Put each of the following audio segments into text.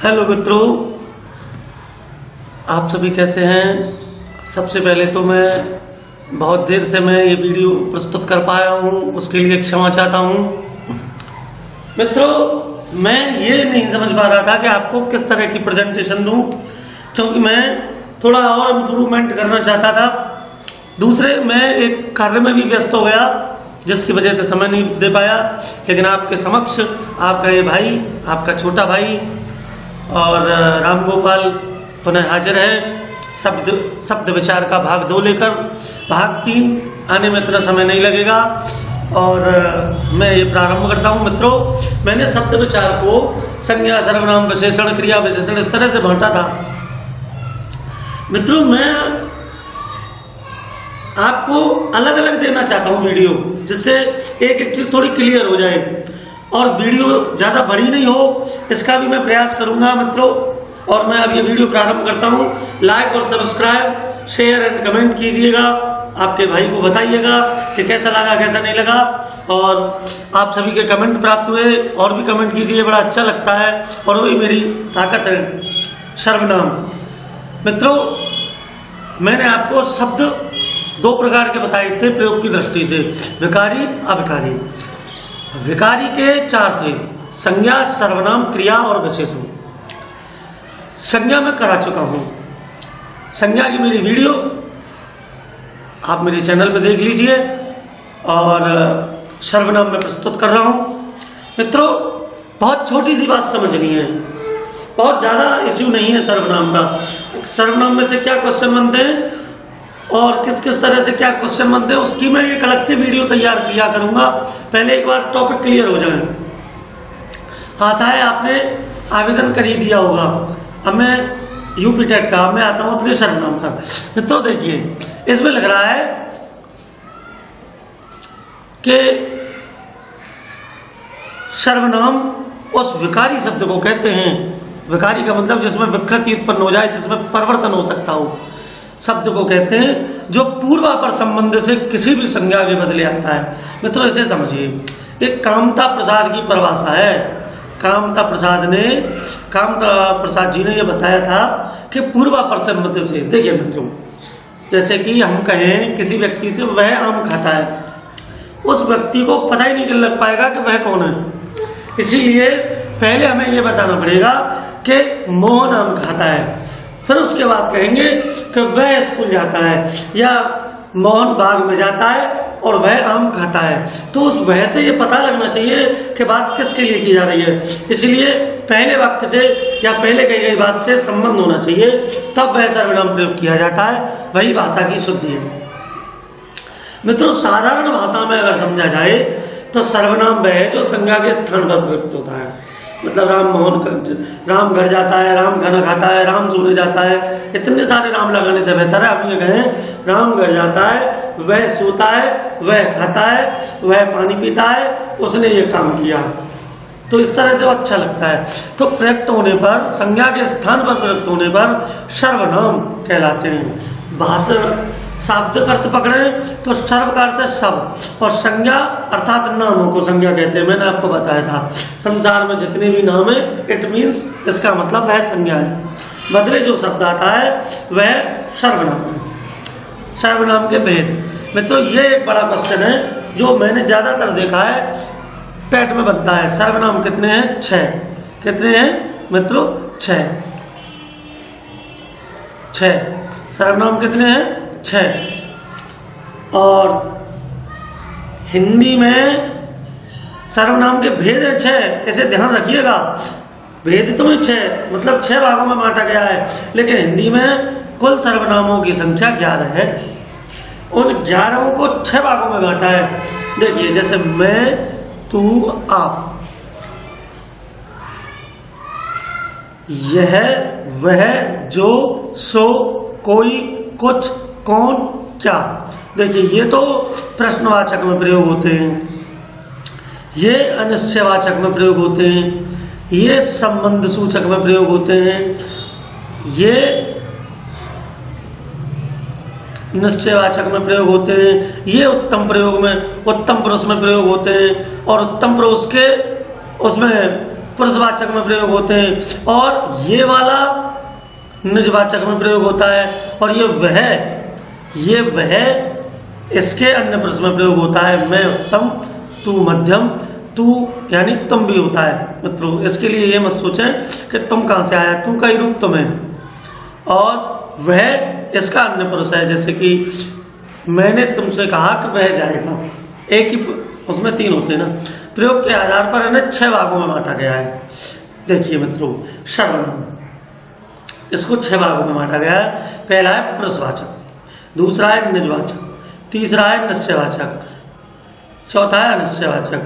Hello मित्रों, आप सभी कैसे हैं। सबसे पहले तो मैं बहुत देर से मैं ये वीडियो प्रस्तुत कर पाया हूँ, उसके लिए क्षमा चाहता हूँ। मित्रों, मैं ये नहीं समझ पा रहा था कि आपको किस तरह की प्रेजेंटेशन दूँ, क्योंकि मैं थोड़ा और इम्प्रूवमेंट करना चाहता था। दूसरे, मैं एक कार्य में भी व्यस्त हो गया जिसकी वजह से समय नहीं दे पाया, लेकिन आपके समक्ष आपका ये भाई, आपका छोटा भाई और राम गोपाल पुनः हाजिर है शब्द विचार का भाग 2 लेकर। भाग 3 आने में इतना समय नहीं लगेगा और मैं ये प्रारंभ करता हूँ। मित्रों, मैंने शब्द विचार को संज्ञा, सर्वनाम, विशेषण, क्रिया विशेषण इस तरह से बांटा था। मित्रों, मैं आपको अलग अलग देना चाहता हूँ वीडियो, जिससे एक चीज थोड़ी क्लियर हो जाए और वीडियो ज्यादा बड़ी नहीं हो, इसका भी मैं प्रयास करूंगा मित्रों। और मैं अब ये वीडियो प्रारंभ करता हूँ। लाइक और सब्सक्राइब, शेयर एंड कमेंट कीजिएगा, आपके भाई को बताइएगा कि कैसा लगा कैसा नहीं लगा। और आप सभी के कमेंट प्राप्त हुए, और भी कमेंट कीजिए, बड़ा अच्छा लगता है और वही मेरी ताकत है। सर्वनाम। मित्रों, मैंने आपको शब्द 2 प्रकार के बताए थे प्रयोग की दृष्टि से, विकारी, अविकारी। विकारी के 4 थे, संज्ञा, सर्वनाम, क्रिया और विशेषण। संज्ञा में करा चुका हूं। संज्ञा की मेरी वीडियो आप मेरे चैनल पे देख लीजिए और सर्वनाम में प्रस्तुत कर रहा हूं। मित्रों, बहुत छोटी सी बात समझनी है, बहुत ज्यादा इश्यू नहीं है सर्वनाम का। सर्वनाम में से क्या क्वेश्चन बनते हैं और किस किस तरह से क्या क्वेश्चन बनते हैं, उसकी मैं एक अलग से वीडियो तैयार किया करूंगा। पहले एक बार टॉपिक क्लियर हो जाए। आशा है आपने आवेदन कर ही दिया होगा। अब मैं यूपी टेट का, मैं आता हूं अपने सर्वनाम पर। मित्रों देखिए, इसमें लग रहा है कि सर्वनाम उस विकारी शब्द को कहते हैं। विकारी का मतलब जिसमें विकृति उत्पन्न हो जाए, जिसमें परिवर्तन हो सकता हो, शब्द को कहते हैं जो पूर्वापर संबंध से किसी भी संज्ञा के बदले आता है। मित्रों, इसे समझिए, एक कामता प्रसाद की परिभाषा है। कामता प्रसाद जी ने यह बताया था कि पूर्वापर संबंध से। देखिए मित्रों, जैसे कि हम कहें किसी व्यक्ति से वह आम खाता है, उस व्यक्ति को पता ही नहीं लग पाएगा कि वह कौन है। इसीलिए पहले हमें यह बताना पड़ेगा कि मोहन आम खाता है, फिर उसके बाद कहेंगे कि वह स्कूल जाता है, या मोहन बाग में जाता है और वह आम खाता है। तो उस वह से ये पता लगना चाहिए कि बात किसके लिए की जा रही है। इसलिए पहले वाक्य से या पहले कही गई बात से संबंध होना चाहिए, तब वह सर्वनाम प्रयोग किया जाता है। वही भाषा की शुद्धि है। मित्रों, साधारण भाषा में अगर समझा जाए तो सर्वनाम वह है जो संज्ञा के स्थान पर प्रयुक्त होता है। मतलब राम घर जाता है, राम खाना खाता है, राम सोने जाता है। इतने सारे राम लगाने से बेहतर है हम ये कहें राम घर जाता है, वह सोता है, वह खाता है, वह पानी पीता है, उसने ये काम किया। तो इस तरह से अच्छा लगता है। तो प्रयुक्त होने पर, संज्ञा के स्थान पर प्रयुक्त होने पर सर्वनाम कहलाते हैं। भाषण शाब्द का अर्थ पकड़े तो सर्व का अर्थ है सब, और संज्ञा अर्थात नामों को संज्ञा कहते हैं। मैंने आपको बताया था संसार में जितने भी नाम है, इट मीन्स इसका मतलब है संज्ञा है। बदले जो शब्द आता है वह सर्वनाम है। सर्वनाम के भेद। मित्रों, ये एक बड़ा क्वेश्चन है जो मैंने ज्यादातर देखा है, टेट में बनता है। सर्वनाम कितने हैं? 6। कितने हैं मित्रों? 6। सर्वनाम कितने हैं? 6। और हिंदी में सर्वनाम के भेद है 6, इसे ध्यान रखिएगा। भेद तो 6, मतलब 6 भागों में बांटा गया है, लेकिन हिंदी में कुल सर्वनामों की संख्या 11 है। उन 11 को 6 भागों में बांटा है। देखिए, जैसे मैं, तू, आप, यह, वह, जो, सो, कोई, कुछ, कौन, क्या। देखिए, ये तो प्रश्नवाचक में प्रयोग होते हैं, ये अनिश्चयवाचक में प्रयोग होते हैं, ये संबंध सूचक में प्रयोग होते हैं, ये निश्चयवाचक में प्रयोग होते हैं, ये उत्तम प्रयोग में, उत्तम पुरुष में प्रयोग होते हैं, और उत्तम पुरुष के उसमें पुरुषवाचक में प्रयोग होते हैं, और ये वाला निजवाचक में प्रयोग होता है, और ये वह इसके अन्य पुरुष में प्रयोग होता है। मैं उत्तम, तू मध्यम, तू यानी तुम भी होता है मित्रों। इसके लिए ये मत सोचें कि तुम कहां से आया, तू का ही रूप तुम है, और वह इसका अन्य पुरुष है। जैसे कि मैंने तुमसे कहा कि वह जाएगा, एक ही उसमें 3 होते हैं ना। प्रयोग के आधार पर इन्हें 6 भागों में बांटा गया है। देखिए मित्रों, सर्वनाम इसको 6 भागों में बांटा गया है। पहला है पुरुषवाचक, दूसरा है निजवाचक, तीसरा है निश्चयवाचक, चौथा है अनिश्चयवाचक,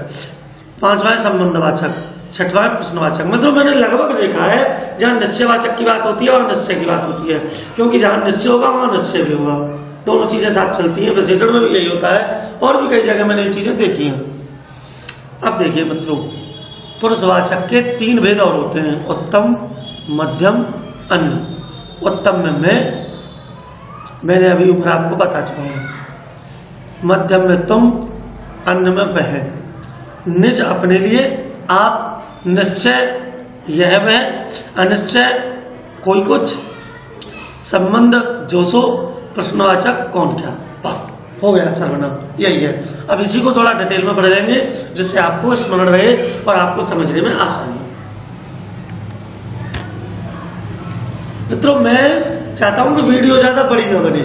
5वां है संबंधवाचक, 6वां है प्रश्नवाचक। मतलब मैंने लगभग देखा है जहां निश्चयवाचक की बात होती है और निश्चय की बात होती है, क्योंकि जहां निश्चय होगा वहां निश्चय भी होगा, दोनों चीजें साथ चलती हैं। विशेषण में भी यही होता है, और भी कई जगह मैंने ये चीजें देखी हैं। अब देखिए मित्रों, पुरुषवाचक के 3 भेद और होते हैं, उत्तम, मध्यम, अन्य। उत्तम में मैंने अभी ऊपर आपको बता चुका हूं, मध्यम में तुम, अन्य में वह, निज अपने लिए, आप, निश्चय यह वह, अनिश्चय कोई कुछ, संबंध जो सो, प्रश्नवाचक कौन क्या। बस हो गया सर्वनाम, यही है। अब इसी को थोड़ा डिटेल में पढ़ लेंगे जिससे आपको स्मरण रहे और आपको समझने में आसानी। मित्रों, मैं चाहता हूं कि वीडियो ज्यादा बड़ी ना बने,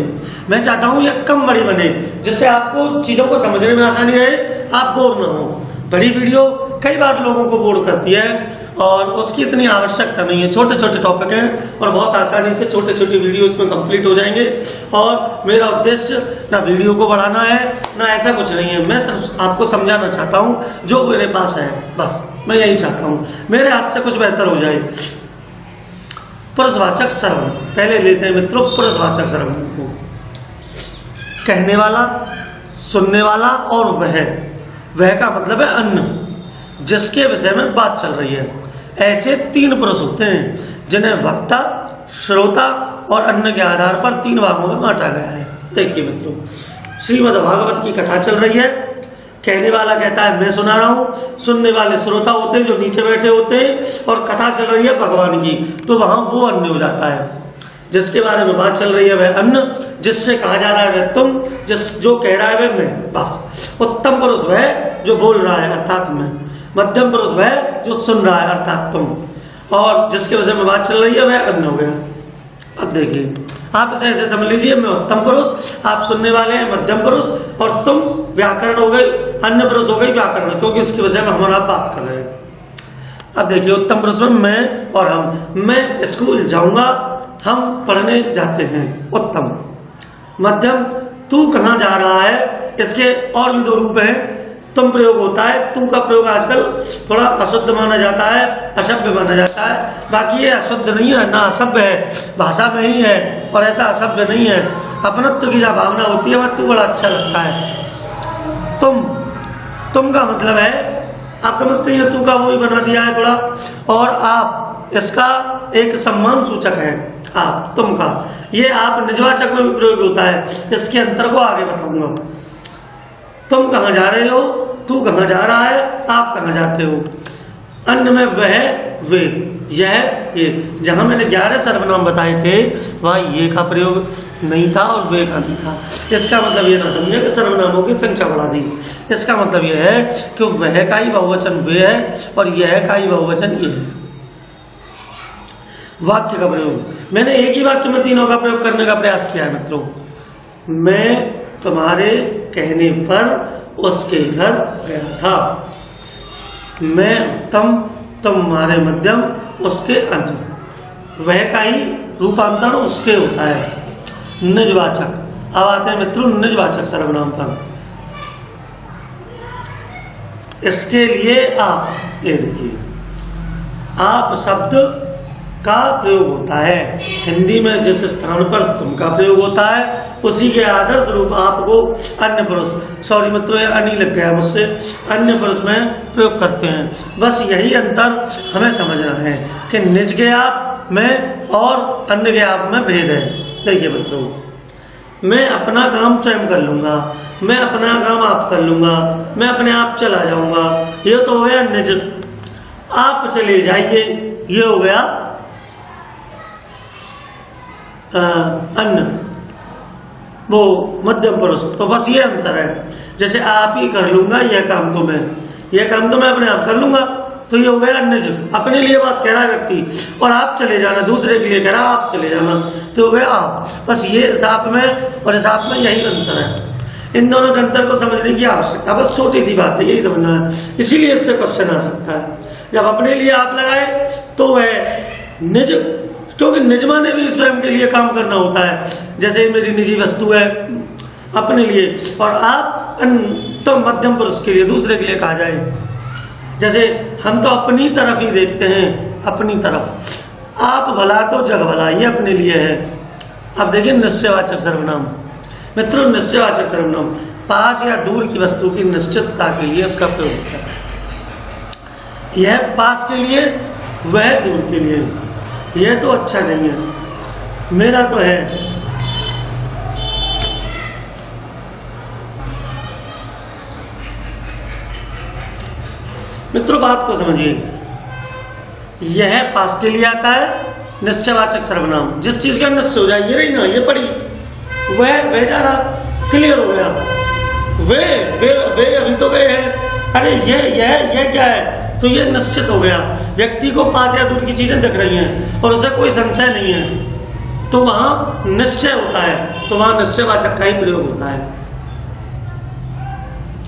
मैं चाहता हूं यह कम बड़ी बने, जिससे आपको चीजों को समझने में आसानी रहे, आप बोर ना हो। बड़ी वीडियो कई बार लोगों को बोर करती है और उसकी इतनी आवश्यकता नहीं है। छोटे छोटे टॉपिक हैं और बहुत आसानी से छोटे छोटे वीडियो इसमें कंप्लीट हो जाएंगे। और मेरा उद्देश्य ना वीडियो को बढ़ाना है ना ऐसा कुछ नहीं है, मैं सिर्फ आपको समझाना चाहता हूं जो मेरे पास है, बस मैं यही चाहता हूं, मेरे हाथ से कुछ बेहतर हो जाए। पुरुषवाचक सर्वनाम पहले लेते हैं मित्रों। पुरुषवाचक सर्वनाम को कहने वाला, सुनने वाला और वह का मतलब है अन्य, जिसके विषय में बात चल रही है। ऐसे 3 पुरुष होते हैं जिन्हें वक्ता, श्रोता और अन्य के आधार पर 3 भागों में बांटा गया है। देखिए मित्रों, श्रीमद् भागवत की कथा चल रही है। कहने वाला कहता है मैं सुना रहा हूं, सुनने वाले श्रोता होते हैं जो नीचे बैठे होते हैं, और कथा चल रही है भगवान की, तो वहां वो अन्य हो जाता है। जिसके बारे में बात चल रही है वह अन्य, जिससे कहा जा रहा है वह तुम, जो कह रहा है वह मैं। बस उत्तम पुरुष वह जो बोल रहा है अर्थात मैं, मध्यम पुरुष वह जो सुन रहा है अर्थात तुम, और जिसके विषय में बात चल रही है वह अन्य हो गया। अब देखिए, आप इसे ऐसे समझ लीजिए, मैं उत्तम पुरुष, आप सुनने वाले हैं मध्यम पुरुष, और तुम व्याकरण हो गई, अन्य पुरुष हो गई व्याकरण, क्योंकि इसके विषय में हमारा बात कर रहे हैं। अब देखिए, उत्तम पुरुष में मैं और हम। मैं स्कूल जाऊंगा, हम पढ़ने जाते हैं, उत्तम। मध्यम, तू कहाँ जा रहा है, इसके और भी 2 रूप हैं। तुम प्रयोग होता है, तू का प्रयोग आजकल थोड़ा अशुद्ध माना जाता है, असभ्य माना जाता है। बाकी ये अशुद्ध नहीं है ना असभ्य है, भाषा में ही है, और ऐसा असभ्य नहीं है। अपनत्व की जो भावना होती है वह तू बड़ा अच्छा लगता है। तुम का मतलब है, आप समझते हैं, तू का वो ही बना दिया है थोड़ा, और आप इसका एक सम्मान सूचक है। आप, तुम का, ये आप निजवाचक में भी प्रयोग होता है, इसके अंतर को आगे बताऊंगा। तुम कहाँ जा रहे हो, तू कहाँ जा रहा है, आप कहाँ जाते हो। अन्य में वह, वे, यह, ये। जहां मैंने 11 सर्वनाम बताए थे वहां ये का प्रयोग नहीं था और वे का नहीं था। इसका मतलब ये ना समझे कि सर्वनामों की संख्या बढ़ा दी। इसका मतलब यह है कि वह का ही बहुवचन वे है और यह का ही बहुवचन ये है। वाक्य का प्रयोग, मैंने एक ही वाक्य में 3 का प्रयोग करने का प्रयास किया है मित्रों। मैं तुम्हारे कहने पर उसके घर गया था। मैं उत्तम, तुम्हारे मध्यम, उसके अंत। वह का ही रूपांतरण उसके होता है। निजवाचक, अब आते हैं मित्रों निजवाचक सर्वनाम पर। इसके लिए आप, ये देखिए, आप शब्द का प्रयोग होता है। हिंदी में जिस स्थान पर तुम का प्रयोग होता है उसी के आदर्श रूप आपको अन्य पुरुष, सॉरी मित्रों ये अनि लग गया मुझसे, अन्य पुरुष में प्रयोग करते हैं। बस यही अंतर हमें समझना है कि निज के आप में और अन्य के आप में भेद है। देखिए मित्रों, मैं अपना काम स्वयं कर लूंगा, मैं अपना काम आप कर लूंगा, मैं अपने आप चला जाऊंगा, ये तो हो गया निज। आप चले जाइए, ये हो गया अन्न, वो मध्यम पुरुष। तो बस ये अंतर है, जैसे आप ही कर लूंगा यह काम तो मैं, यह काम तो मैं अपने आप कर लूंगा, तो ये हो गया निज, अपने लिए बात कह रहा है व्यक्ति, और आप चले जाना दूसरे के लिए कह रहा आप चले जाना, तो हो गया आप। बस ये हिसाब में और हिसाब में यही अंतर है। इन दोनों के अंतर को समझने की आवश्यकता, बस छोटी सी बात है, यही समझना है। इसीलिए इससे क्वेश्चन आ सकता है। जब अपने लिए आप लगाए तो वह निज, क्योंकि निजमा ने भी स्वयं के लिए काम करना होता है। जैसे मेरी निजी वस्तु है अपने लिए, और आप तो मध्यम पुरुष के लिए, दूसरे के लिए कहा जाए। जैसे हम तो अपनी तरफ ही देखते हैं, अपनी तरफ, आप भला तो जग भला, ये अपने लिए है। अब देखिए निश्चयवाचक सर्वनाम, मित्रों निश्चयवाचक सर्वनाम पास या दूर की वस्तु की निश्चितता के लिए इसका प्रयोग होता है। यह पास के लिए, वह दूर के लिए। यह तो अच्छा नहीं है, मेरा तो है। मित्रों बात को समझिए, यह पास के लिए आता है निश्चयवाचक सर्वनाम, जिस चीज का निश्चय हो जाए, ये रही ना, ये पड़ी, वह जा रहा, क्लियर हो गया। वे अभी तो गए हैं, अरे ये क्या है, तो ये निश्चित हो गया। व्यक्ति को पास या दूर की चीजें दिख रही हैं और उसे कोई संशय नहीं है, तो वहां निश्चय होता है, तो वहां निश्चयवाचक का ही प्रयोग होता है।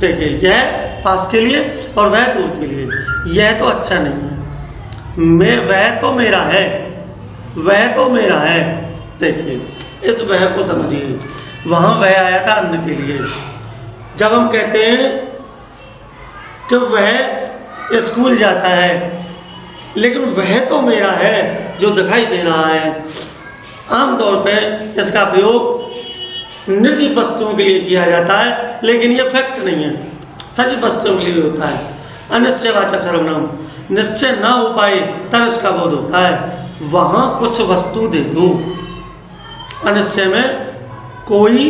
देखिए यह पास के लिए और वह दूर के लिए। यह तो अच्छा नहीं है, वह तो मेरा है, वह तो मेरा है। देखिए इस वह को समझिए, वहां वह आया था अन्न के लिए। जब हम कहते हैं कि वह स्कूल जाता है, लेकिन वह तो मेरा है जो दिखाई दे रहा है। आमतौर पर इसका प्रयोग निर्जीव वस्तुओं के लिए किया जाता है, लेकिन यह फैक्ट नहीं है, सजीव वस्तुओं के लिए होता है। अनिश्चयवाचक सर्वनाम, निश्चय ना हो पाए तब इसका बोध होता है, वहां कुछ वस्तु दे दो। अनिश्चय में कोई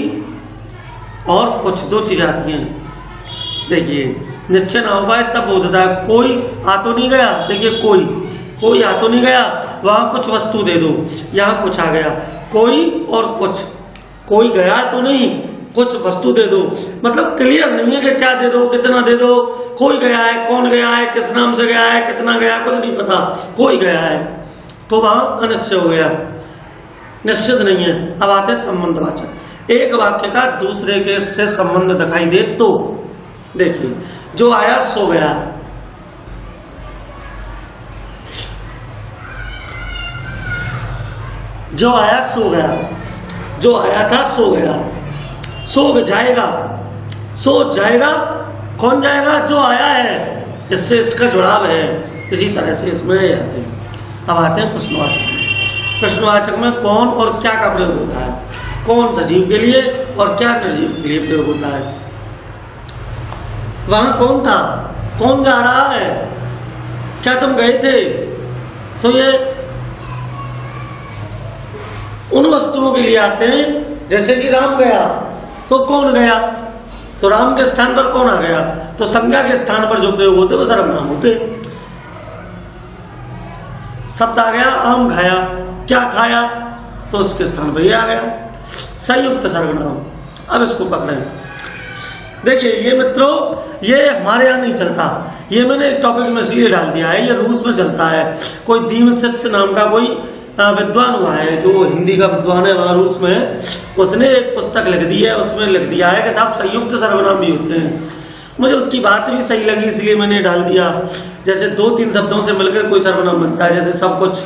और कुछ, दो चीज आती हैं। देखिए निश्चय ना हो पाए तब बोध होता है, कोई आ तो नहीं गया, देखिए कोई आ तो नहीं गया, वहां कुछ वस्तु दे दो, यहां कुछ आ गया, कोई और कुछ, कोई गया तो नहीं, कुछ वस्तु दे दो। मतलब क्लियर नहीं है कि क्या दे दो, कितना दे दो। कोई गया है, कौन गया है, किस नाम से गया है, कितना गया, कुछ नहीं पता, कोई गया है, तो वहां अनिश्चय हो गया, निश्चित नहीं है। अब आते हैं संबंधवाचक। एक वाक्य का दूसरे के से संबंध दिखाई दे तो, देखिए जो आया सो गया, जो आया सो गया, जो आया था सो गया, सो जाएगा, सो जाएगा, कौन जाएगा, जो आया है, इससे इसका जुड़ाव है। इसी तरह से इसमें आते हैं। अब आते हैं प्रश्नवाचक। प्रश्नवाचक में कौन और क्या का प्रयोग होता है, कौन सजीव के लिए और क्या निर्जीव के लिए प्रयोग होता है। वहां कौन था, कौन जा रहा है, क्या तुम गए थे, तो ये उन वस्तुओं के लिए आते हैं। जैसे कि राम गया, तो कौन गया, तो राम के स्थान पर कौन आ गया, तो संज्ञा के स्थान पर जो प्रयोग होते वो सर्वनाम होते। शब्द आ गया आम खाया, क्या खाया, तो उसके स्थान पर ये आ गया संयुक्त सर्वनाम। अब इसको पकड़े, देखिए ये मित्रों, ये हमारे यहाँ नहीं चलता, ये मैंने एक टॉपिक में इसलिए डाल दिया है, ये रूस में चलता है। कोई दीमसित्स नाम का कोई विद्वान हुआ है, जो हिंदी का विद्वान है वहां रूस में, उसने एक पुस्तक लिख दी है, उसमें लिख दिया है कि साहब संयुक्त सर्वनाम भी होते हैं। मुझे उसकी बात भी सही लगी, इसलिए मैंने डाल दिया। जैसे दो तीन शब्दों से मिलकर कोई सर्वनाम बनता है, जैसे सब कुछ,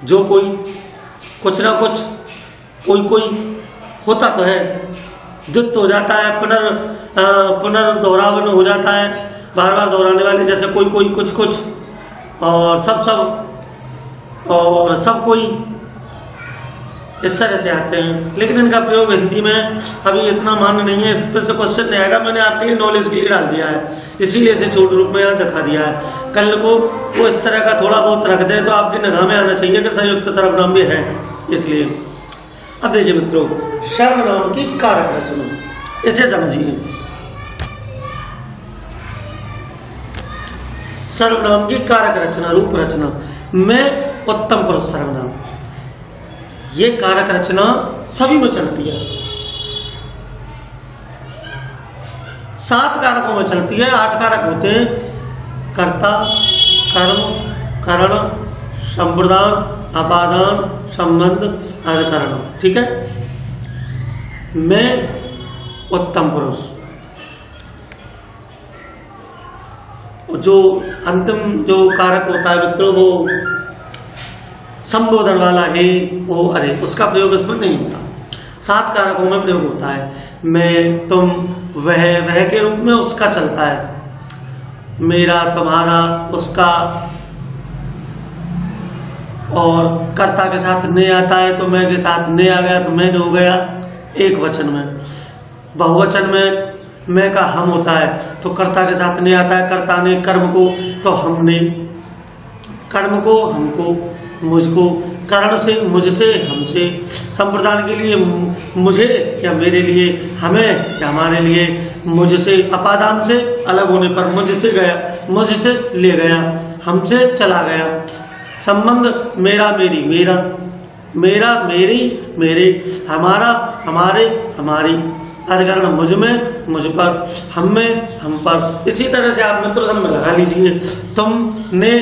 जो कोई, कुछ ना कुछ, कोई होता तो है, द्वित्व हो जाता है, पुनर्दोहरावन हो जाता है, बार बार दोहराने वाले, जैसे कोई कुछ, और सब और सब कोई, इस तरह से आते हैं। लेकिन इनका प्रयोग हिंदी में अभी इतना मान्य नहीं है, इस पर से क्वेश्चन नहीं आएगा, मैंने आपके लिए नॉलेज के लिए डाल दिया है, इसीलिए इसे छोटे रूप में यहाँ दिखा दिया है। कल को वो इस तरह का थोड़ा बहुत रख दे तो आपकी निगाह में आना चाहिए कि संयुक्त सर्वनाम भी है, इसलिए। अब देखिए मित्रों, सर्वनाम की कारक रचना, इसे समझिए। सर्वनाम की कारक रचना, रूप रचना। मैं उत्तम पुरुष सर्वनाम, ये कारक रचना सभी में चलती है, 7 कारकों में चलती है। 8 कारक होते हैं, कर्ता, कर्म, करण, संप्रदान, अपादान, संबंध, अधिकरण। ठीक है। मैं उत्तम पुरुष, जो अंतिम जो कारक होता है मित्रों, वो संबोधन वाला ही, वो अरे उसका प्रयोग इसमें नहीं होता। 7 कारकों में प्रयोग होता है। मैं, तुम, वह के रूप में उसका चलता है, मेरा, तुम्हारा, उसका, और कर्ता के साथ ने आता है तो मैं के साथ ने आ गया तो मैंने हो गया एक वचन में। बहुवचन में मैं का हम होता है तो कर्ता के साथ ने आता है, कर्ता ने कर्म को तो हमने, कर्म को हमको, मुझको, करण से मुझसे, हमसे, संप्रदान के लिए मुझे या मेरे लिए, हमें या हमारे लिए, मुझसे, अपादान से अलग होने पर मुझसे गया, मुझसे ले गया, हमसे चला गया, संबंध मेरा, मेरी, मेरा, मेरा, मेरी, मेरे, हमारा, हमारे, हमारी, अधिकरण मुझ में, मुझ पर, हम में, हम पर। इसी तरह से आप मित्रों सब में लगा लीजिए, तुमने,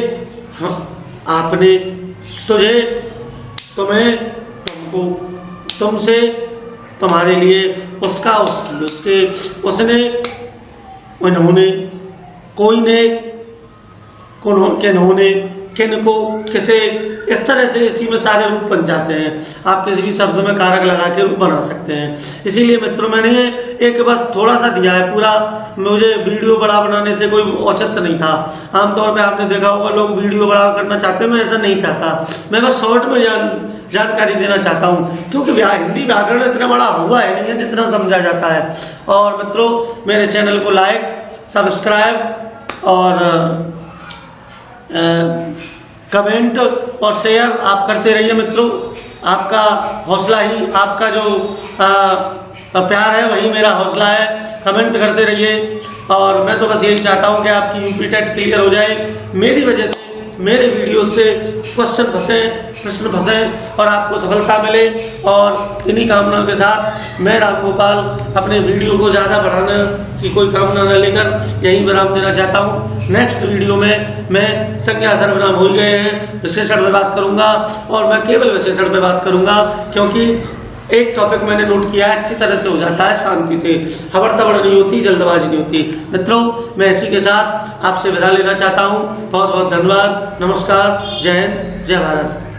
आपने, तुझे, तुम्हें, तुमको, तुमसे, तुम्हारे लिए, उसका, उसकी, उसके, उसने, उन्होंने, कोई ने, किन्होंने, किनको, किसे, इस तरह से इसी में सारे रूप बन जाते हैं। आप किसी भी शब्द में कारक लगा के रूप बना सकते हैं। इसीलिए मित्रों मैंने ये एक बस थोड़ा सा दिया है, पूरा मुझे वीडियो बड़ा बनाने से कोई औचित्य नहीं था। आमतौर पे आपने देखा होगा लोग वीडियो बड़ा करना चाहते हैं, मैं ऐसा नहीं चाहता। मैं बस शॉर्ट में जानकारी देना चाहता हूँ, क्योंकि हिंदी व्याकरण इतना बड़ा हुआ है नहीं है जितना समझा जाता है। और मित्रों मेरे चैनल को लाइक, सब्सक्राइब और कमेंट और शेयर आप करते रहिए मित्रों। आपका हौसला ही, आपका जो प्यार है वही मेरा हौसला है। कमेंट करते रहिए और मैं तो बस यही चाहता हूं कि आपकी यूपी टेट क्लियर हो जाए। मेरी वजह से, मेरे वीडियो से क्वेश्चन फंसे, प्रश्न फंसे और आपको सफलता मिले। और इन्हीं कामनाओं के साथ मैं राम गोपाल अपने वीडियो को ज़्यादा बढ़ाने की कोई कामना न लेकर यहीं विराम देना चाहता हूँ। नेक्स्ट वीडियो में मैं संज्ञा सर्वनाम हो गए हैं विशेषण पे बात करूँगा, और मैं केवल विशेषण पे बात करूँगा, क्योंकि एक टॉपिक मैंने नोट किया है, अच्छी तरह से हो जाता है, शांति से, हबड़ तबड़ नहीं होती, जल्दबाजी नहीं होती। मित्रों मैं इसी के साथ आपसे विदा लेना चाहता हूँ। बहुत बहुत धन्यवाद, नमस्कार, जय हिंद, जय भारत।